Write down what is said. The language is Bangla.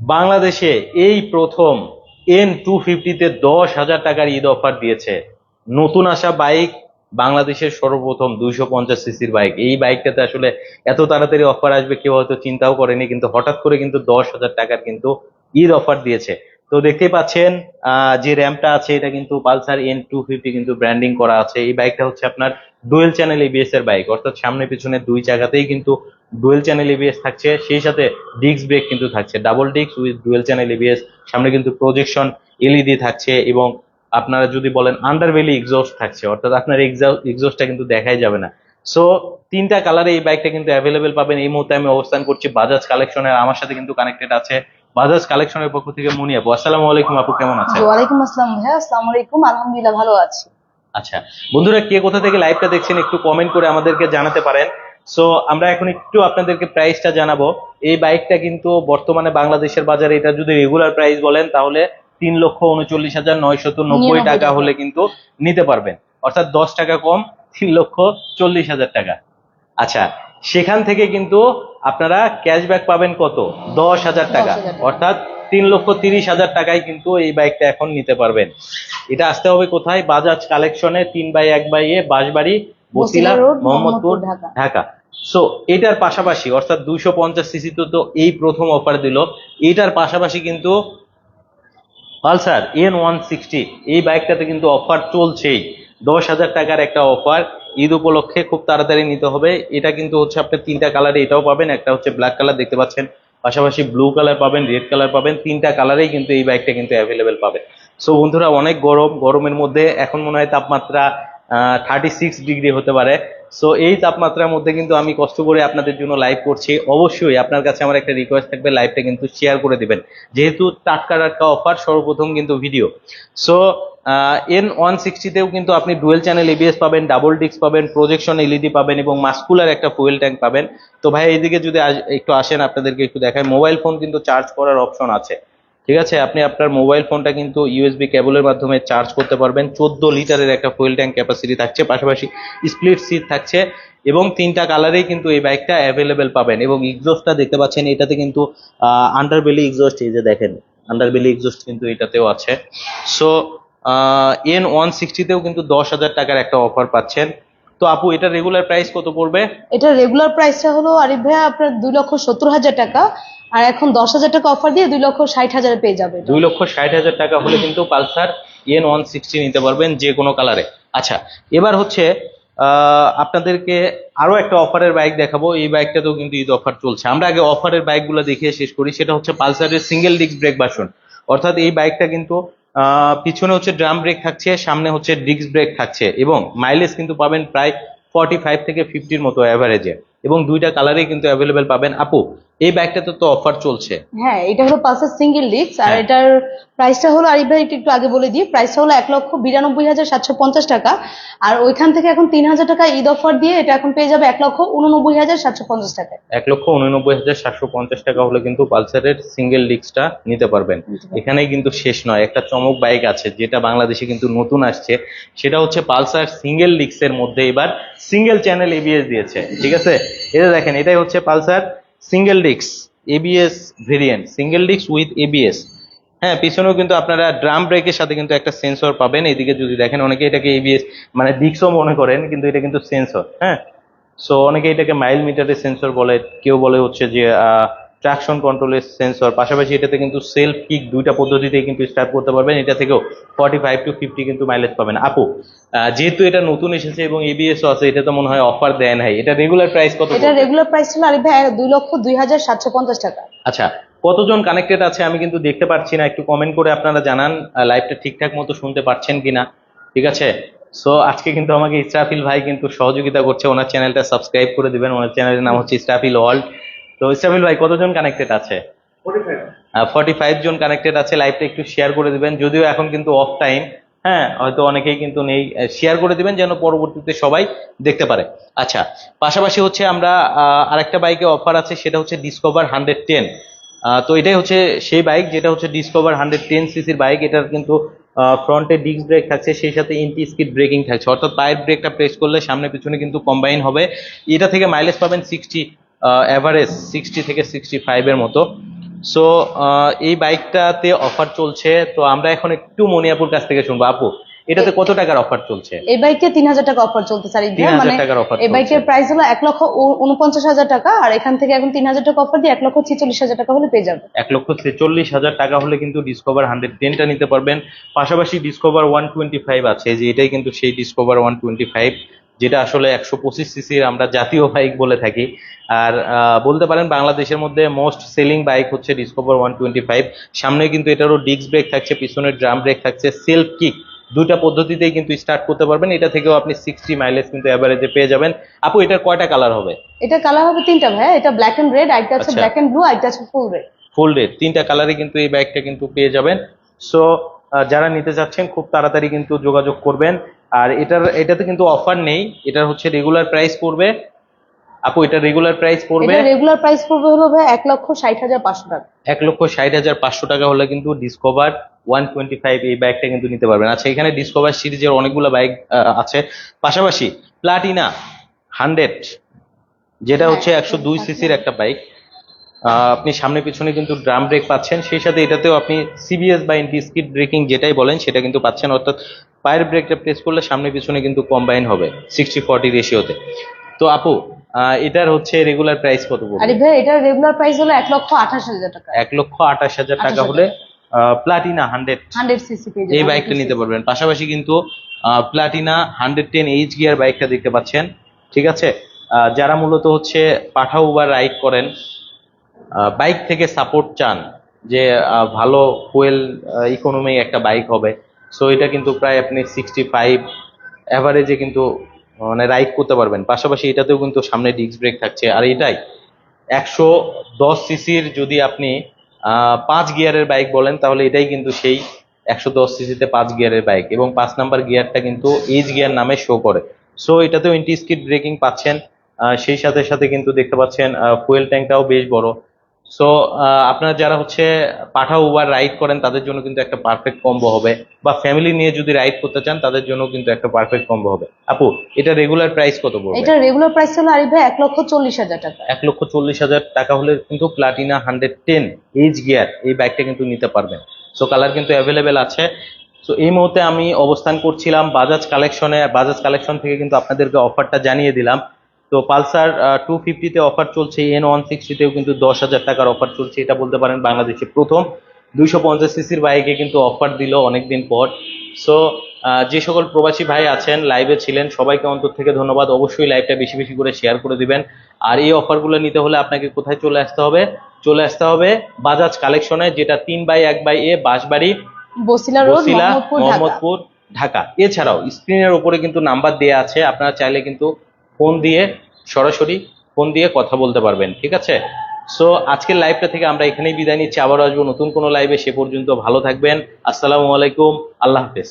বাংলাদেশে এই প্রথম N250-তে 10,000 টাকার ঈদ অফার দিয়েছে। নতুন আসা বাইক, বাংলাদেশের সর্বপ্রথম 250 সিসির বাইক। এই বাইকটাতে আসলে এত তাড়াতাড়ি অফার আসবে কেউ হয়তো চিন্তাও করেনি, কিন্তু হঠাৎ করে কিন্তু 10,000 টাকার কিন্তু ঈদ অফার দিয়েছে। তো দেখতেই পাচ্ছেন যে র্যামটা আছে এটা কিন্তু পালসার N250 কিন্তু ব্র্যান্ডিং করা আছে। এই বাইকটা হচ্ছে আপনার ডুয়েল চ্যানেল এবিএস এর বাইক, অর্থাৎ সামনে পিছনে দুই জায়গাতেই কিন্তু ডুয়েল চ্যানেল এবিএস থাকছে। সেই সাথে ডিস্ক ব্রেক কিন্তু থাকছে, double disc with dual channel ABS. সামনে কিন্তু প্রজেকশন এলইডি থাকছে, এবং আপনারা যদি বলেন আন্ডারবেলি এক্সস্ট থাকছে, অর্থাৎ আপনার এক্সস্টটা কিন্তু দেখাই যাবে না। সো তিনটা কালারে এই বাইকটা কিন্তু অ্যাভেলেবেল পাবেন। এই মুহূর্তে আমি অবস্থান করছি বাজাজ কালেকশনের, আমার সাথে কিন্তু কানেক্টেড আছে বাজাজ কালেকশনের পক্ষ থেকে মুনি আপু। আসসালামু আলাইকুম আপু, কেমন আছেন? ওয়ালাইকুম আসসালাম ভাইয়া, আসসালামু আলাইকুম। আলহামদুলিল্লাহ, ভালো আছি। আচ্ছা বন্ধুরা, কে কোথা থেকে লাইভটা দেখছেন একটু কমেন্ট করে আমাদেরকে জানাতে পারেন। সো আমরা এখন একটু আপনাদেরকে প্রাইসটা জানাবো। এই বাইকটা কিন্তু বর্তমানে বাংলাদেশের বাজারে এটা যদি রেগুলার প্রাইস বলেন তাহলে 3,39,990 টাকা 99 টাকা। হলে কিন্তু নিতে পারবেন, অর্থাৎ 10 টাকা কম, 3,40,000 টাকা। আচ্ছা, সেখান থেকে কিন্তু আপনারা ক্যাশব্যাক পাবেন কত? 10,000 টাকা, 10,000 টাকা। অর্থাৎ 3,30,000 টাকায় কিন্তু এই বাইকটা এখন নিতে পারবেন। এটা আসতে হবে কোথায়? বাজাজ কালেকশনে, 3/1/এ, বাঁশবাড়ি, বসিলা, বসিলা রোড, মোহাম্মদপুর, মোহাম্মদপুর, ঢাকা। ঢাকা। সো এটার পাশাপাশি অর্থাৎ 250 সিসি তো এই প্রথম অফার দিল, এটার পাশাপাশি কিন্তু পালসার N160 এই বাইকটাতে কিন্তু অফার চলছেই। 10,000 টাকার একটা অফার ঈদ উপলক্ষে, খুব তাড়াতাড়ি নিতে হবে। এটা কিন্তু হচ্ছে আপনার তিনটা কালারে এটাও পাবেন, একটা হচ্ছে ব্ল্যাক কালার দেখতে পাচ্ছেন, পাশাপাশি ব্লু কালার পাবেন, রেড কালার পাবেন, তিনটা কালারেই কিন্তু এই বাইকটা কিন্তু অ্যাভেলেবেল পাবেন। সো বন্ধুরা, অনেক গরম, গরমের মধ্যে এখন মনে হয় তাপমাত্রা 36 ডিগ্রি হতে পারে। সো এই তাপমাত্রার মধ্যে কিন্তু আমি কষ্ট করে আপনাদের জন্য লাইভ করছি। অবশ্যই আপনার কাছে আমার একটা রিকোয়েস্ট থাকবে, লাইভটা কিন্তু শেয়ার করে দিবেন, যেহেতু টাটকা টাটকা অফার, সর্বপ্রথম কিন্তু ভিডিও। সো N160-তেও কিন্তু আপনি ডুয়েল চ্যানেল এবিএস পাবেন, ডাবল ডিস্ক পাবেন, প্রজেকশন এলইডি পাবেন, এবং মাস্কুলার একটা ফুয়েল ট্যাঙ্ক পাবেন। তো ভাই এইদিকে যদি একটু আসেন, আপনাদেরকে একটু দেখায়। মোবাইল ফোন কিন্তু চার্জ করার অপশন আছে, ঠিক আছে? আপনি আপনার মোবাইল ফোনটা কিন্তু ইউএসবি কেবলের মাধ্যমে চার্জ করতে পারবেন। 14 লিটারের একটা ফুয়েল ট্যাঙ্ক ক্যাপাসিটি থাকছে, পাশাপাশি স্প্লিট সিট থাকছে, এবং তিনটা কালারেই কিন্তু এই বাইকটা অ্যাভেলেবেল পাবেন। এবং এক্সস্টটা দেখতে পাচ্ছেন, এটাতে কিন্তু আন্ডারবেলি এক্সস্ট, এই যে দেখেন আন্ডারবেলি এক্সস্ট কিন্তু এটাতেও আছে। সো N160-তেও কিন্তু 10,000 টাকার একটা অফার পাচ্ছেন। তো আপু, এটা রেগুলার প্রাইস কত পড়বে? এটা রেগুলার প্রাইসটা হলো আরিফ ভাইয়া আপনার 2,70,000 টাকা, আর এখন 10,000 টাকা অফার দিয়ে 2,60,000 পেয়ে যাবে এটা। 2,60,000 টাকা হলে কিন্তু পালসার N160 নিতে পারবেন যে কোনো কালারে। আচ্ছা, এবার হচ্ছে আপনাদেরকে আরো একটা অফারের বাইক দেখাবো। এই বাইকটাতেও কিন্তু ঈদ অফার চলছে। আমরা আগে অফারের বাইকগুলো দেখিয়ে শেষ করি। সেটা হচ্ছে পালসারের সিঙ্গেল ডিস্ক ব্রেক ভার্সন, অর্থাৎ এই বাইকটা কিন্তু পিছনে হচ্ছে ড্রাম ব্রেক থাকছে, সামনে হচ্ছে ডিস্ক ব্রেক থাকছে, এবং মাইলেজ কিন্তু পাবেন প্রায় 45 থেকে 50-র মতো অ্যাভারেজে, এবং দুইটা কালারেই কিন্তু অ্যাভেলেবেল পাবেন। আপু, এই বাইকটাতে তো অফার চলছে। হ্যাঁ, এটা হলো পালসার সিঙ্গেল ডিস্ক, আর হ্যাঁ, এটার প্রাইসটা হলো আরিফ ভাই একটু আগে বলে দিই, প্রাইসটা হলো 1,92,750 টাকা। আর ওইখান থেকে এখন 3,000 টাকা ঈদ অফার দিয়ে এটা এখন পেয়ে যাবে 1,89,750 টাকায়। 1,89,750 টাকা হলে কিন্তু পালসারের সিঙ্গেল ডিস্কটা নিতে পারবেন। এখানেই কিন্তু শেষ নয়, একটা চমক বাইক আছে যেটা বাংলাদেশে কিন্তু নতুন আসছে। সেটা হচ্ছে পালসার সিঙ্গেল ডিস্কের মধ্যে এবার সিঙ্গেল চ্যানেল এবিএস দিয়েছে, ঠিক আছে? এটা দেখেন, এটাই হচ্ছে Pulsar single disc ABS variant, single disc with ABS. হ্যাঁ, পিছনেও কিন্তু আপনারা ড্রাম ব্রেকের সাথে কিন্তু একটা সেন্সর পাবেন। এদিকে যদি দেখেন, অনেকে এটাকে এবিএস মানে ডিস্কও মনে করেন, কিন্তু এটা কিন্তু সেন্সর। হ্যাঁ, সো অনেকে এটাকে মাইল মিটারের সেন্সর বলে, কেউ বলে হচ্ছে যে ট্রাকশন কন্ট্রোলের সেন্সর। পাশাপাশি এটাতে কিন্তু সেলফ কিক দুইটা পদ্ধতিতেই কিন্তু স্টার্ট করতে পারবেন। এটা থেকেও 45 to 50 কিন্তু মাইলেজ পাবেন। আপু, যেহেতু এটা নতুন এসেছে এবং এবিএস আছে, এটা তো মনে হয় অফার দেয় নাই। এটা রেগুলার প্রাইস কত এটা পড়বে? রেগুলার প্রাইস হলো আরিফ ভাই 2,02,750 টাকা। আচ্ছা, কতজন কানেক্টেড আছে আমি কিন্তু দেখতে পাচ্ছি না, একটু কমেন্ট করে আপনারা জানান লাইভটা ঠিকঠাক মতো শুনতে পাচ্ছেন কিনা। ঠিক আছে? সো আজকে কিন্তু আমাকে ইসরাফিল ভাই কিন্তু সহযোগিতা করছে, ওনার চ্যানেলটা সাবস্ক্রাইব করে দিবেন। ওনার চ্যানেলের নাম হচ্ছে ইসরাফিল ওয়ার্ল্ড। তো ইসরাফিল ভাই, কতজন কানেক্টেড আছে? 45 জন কানেক্টেড আছে। লাইভটা একটু শেয়ার করে দিবেন, যদিও এখন কিন্তু অফ টাইম। হ্যাঁ, হয়তো অনেকেই কিন্তু নেই, শেয়ার করে দিবেন যেন পরবর্তীতে সবাই দেখতে পারে। আচ্ছা, পাশাপাশি হচ্ছে আমরা আরেকটা বাইকে অফার আছে, সেটা হচ্ছে ডিসকভার 110। তো এটাই হচ্ছে সেই বাইক যেটা হচ্ছে ডিসকভার 110 সিসির বাইক। এটার কিন্তু ফ্রন্টে ডিস্ক ব্রেক থাকছে, সেই সাথে এন্টি স্কিড ব্রেকিং থাকছে, অর্থাৎ পায়ের ব্রেকটা প্রেস করলে সামনে পিছনে কিন্তু কম্বাইন হবে। এটা থেকে মাইলেজ পাবেন 60, অ্যাভারেজ 60 থেকে 65-এর মতো। সো এই বাইকটাতে অফার চলছে, তো আমরা এখন একটু মনিয়াপুর কাছ থেকে শুনবো। আপু, এটাতে কত টাকার অফার চলছে? এই বাইকে 3,000 টাকা অফার চলতেছে আরিফ ভাই। 3,000 মানে টাকার অফার এই বাইকের চলছে। প্রাইস হলো 1,49,000 টাকা, আর এখান থেকে এখন 3,000 টাকা অফার দিয়ে 1,46,000 টাকা হলে পেয়ে যাবে। 1,46,000 টাকা হলে কিন্তু ডিসকভার 110টা নিতে পারবেন। পাশাপাশি ডিসকভার 125 আছে, যে এটাই কিন্তু সেই ডিসকভার 125, যেটা আসলে 125 সিসির আমরা জাতীয় বাইক বলে থাকি। আর বলতে পারেন বাংলাদেশের মধ্যে মোস্ট সেলিং বাইক হচ্ছে ডিসকভার 125। সামনে কিন্তু এটারও ডিস্ক ব্রেক থাকছে, পিছনের ড্রাম ব্রেক থাকছে, সেলফ কিক, দুইটা পদ্ধতিতেই কিন্তু স্টার্ট করতে পারবেন। এটা থেকেও আপনি 60 মাইলেজ কিন্তু এভারেজে পেয়ে যাবেন। আপু, এটার কয়টা কালার হবে? এটা কালার হবে 3টা ভাইয়া। এটা ব্ল্যাক এন্ড রেড, আরেকটা আছে আচ্ছা, ব্ল্যাক এন্ড ব্লু, আরেকটা আছে ফুল রেড। ফুল রেড, 3টা কালারে কিন্তু এই ব্যাগটা কিন্তু পেয়ে যাবেন। সো যারা নিতে চাচ্ছেন খুব তাড়াতাড়ি কিন্তু যোগাযোগ করবেন। আর এটাতে কিন্তু অফার নেই, এটার হচ্ছে রেগুলার প্রাইস পড়বে। আপু, এটা রেগুলার প্রাইস পড়বে এটা রেগুলার প্রাইস পড়বে হলো ভাই 1,60,500 টাকা। 1,60,500 টাকা হলে কিন্তু ডিসকভার 125 এই বাইকটা কিন্তু নিতে পারবেন। আচ্ছা, এখানে ডিসকভার সিরিজের অনেকগুলো বাইক আছে। পাশাপাশি প্লাটিনা 100, যেটা হ্যাঁ, হচ্ছে 102 সিসির একটা বাইক। আপনি সামনে পিছনে কিন্তু ড্রাম ব্রেক পাচ্ছেন, সেই সাথে এটাতেও আপনি সিবিএস বা এন্টি স্কিড ব্রেকিং যেটাই বলেন সেটা কিন্তু পাচ্ছেন, অর্থাৎ পায়ের ব্রেকটা প্রেস করলে সামনে পিছনে কিন্তু কম্বাইন হবে 60-40 রেশিওতে। তো আপু, এটার হচ্ছে রেগুলার প্রাইস কত পড়বে? আরিফ ভাই, এটার রেগুলার প্রাইস হলো 1,28,000 টাকা। 1,28,000 টাকা 28,000 হলে টাকা। প্লাটিনা 100 100 সিসি পেয়ে এই যাবেন। বাইকটা নিতে পারবেন। পাশাপাশি কিন্তু প্লাটিনা 110 এইচ গিয়ার বাইকটা দেখতে পাচ্ছেন। ঠিক আছে, যারা মূলত হচ্ছে পাঠা উবার রাইড করেন, বাইক থেকে সাপোর্ট চান, যে ভালো ফুয়েল ইকোনমি একটা বাইক হবে, সো এটা কিন্তু প্রায় আপনি 65 অ্যাভারেজে কিন্তু মানে রাইড করতে পারবেন। পাশাপাশি এটাতেও কিন্তু সামনে ডিস্ক ব্রেক থাকছে। আর এটাই 110 সিসির যদি আপনি 5 গিয়ারের বাইক বলেন, তাহলে এটাই কিন্তু সেই 110 সিসিতে 5 গিয়ারের বাইক, এবং 5 নাম্বার গিয়ারটা কিন্তু এইচ গিয়ার নামে শো করে। সো এটাতেও এন্টি স্কিড ব্রেকিং পাচ্ছেন। সেই সাথে সাথে কিন্তু দেখতে পাচ্ছেন ফুয়েল ট্যাঙ্কটাও বেশ বড়। সো আপনারা যারা হচ্ছে পাঠা উবার রাইড করেন তাদের জন্য কিন্তু একটা পারফেক্ট কম্বো হবে, বা ফ্যামিলি নিয়ে যদি রাইড করতে চান তাদের জন্য কিন্তু একটা পারফেক্ট কম্বো হবে। আপু, এটা রেগুলার প্রাইস কত পড়বে? এটার রেগুলার প্রাইস হলো আরিফ ভাই 1,40,000 টাকা। 1,40,000 টাকা হলে কিন্তু প্লাটিনা 110 এইচ গিয়ার এই বাইকটা কিন্তু নিতে পারবেন। সো কালার কিন্তু অ্যাভেলেবেল আছে। সো এই মুহূর্তে আমি অবস্থান করছিলাম বাজাজ কালেকশনে। বাজাজ কালেকশন থেকে কিন্তু আপনাদেরকে অফারটা জানিয়ে দিলাম। তো পালসার 250-তে অফার চলছে, N160-তেও কিন্তু 10,000 টাকার অফার চলছে। এটা বলতে পারেন বাংলাদেশে প্রথম 250 সিসির বাইকে কিন্তু অফার দিল অনেকদিন পর। সো যে সকল প্রবাসী ভাই আছেন লাইভে ছিলেন, সবাইকে অন্তর থেকে ধন্যবাদ। অবশ্যই লাইভটা বেশি বেশি করে শেয়ার করে দিবেন। আর এই অফারগুলো নিতে হলে আপনাকে কোথায় চলে আসতে হবে? চলে আসতে হবে বাজাজ কালেকশনে, যেটা 3/1/A বাঁশবাড়ি, বসিলা রোড, বসিলা, মোহাম্মদপুর, ঢাকা। মোহাম্মদপুর, ঢাকা। এছাড়াও স্ক্রিনের উপরে কিন্তু নাম্বার দেওয়া আছে, আপনারা চাইলে কিন্তু ফোন দিয়ে সরাসরি ফোন দিয়ে কথা বলতে পারবেন। ঠিক আছে, সো আজকের লাইভটা থেকে আমরা এখানেই বিদায় নিচ্ছি। আবারও আসবো নতুন কোনো লাইভে। সে পর্যন্ত ভালো থাকবেন। আসসালামু আলাইকুম, আল্লাহ হাফেজ।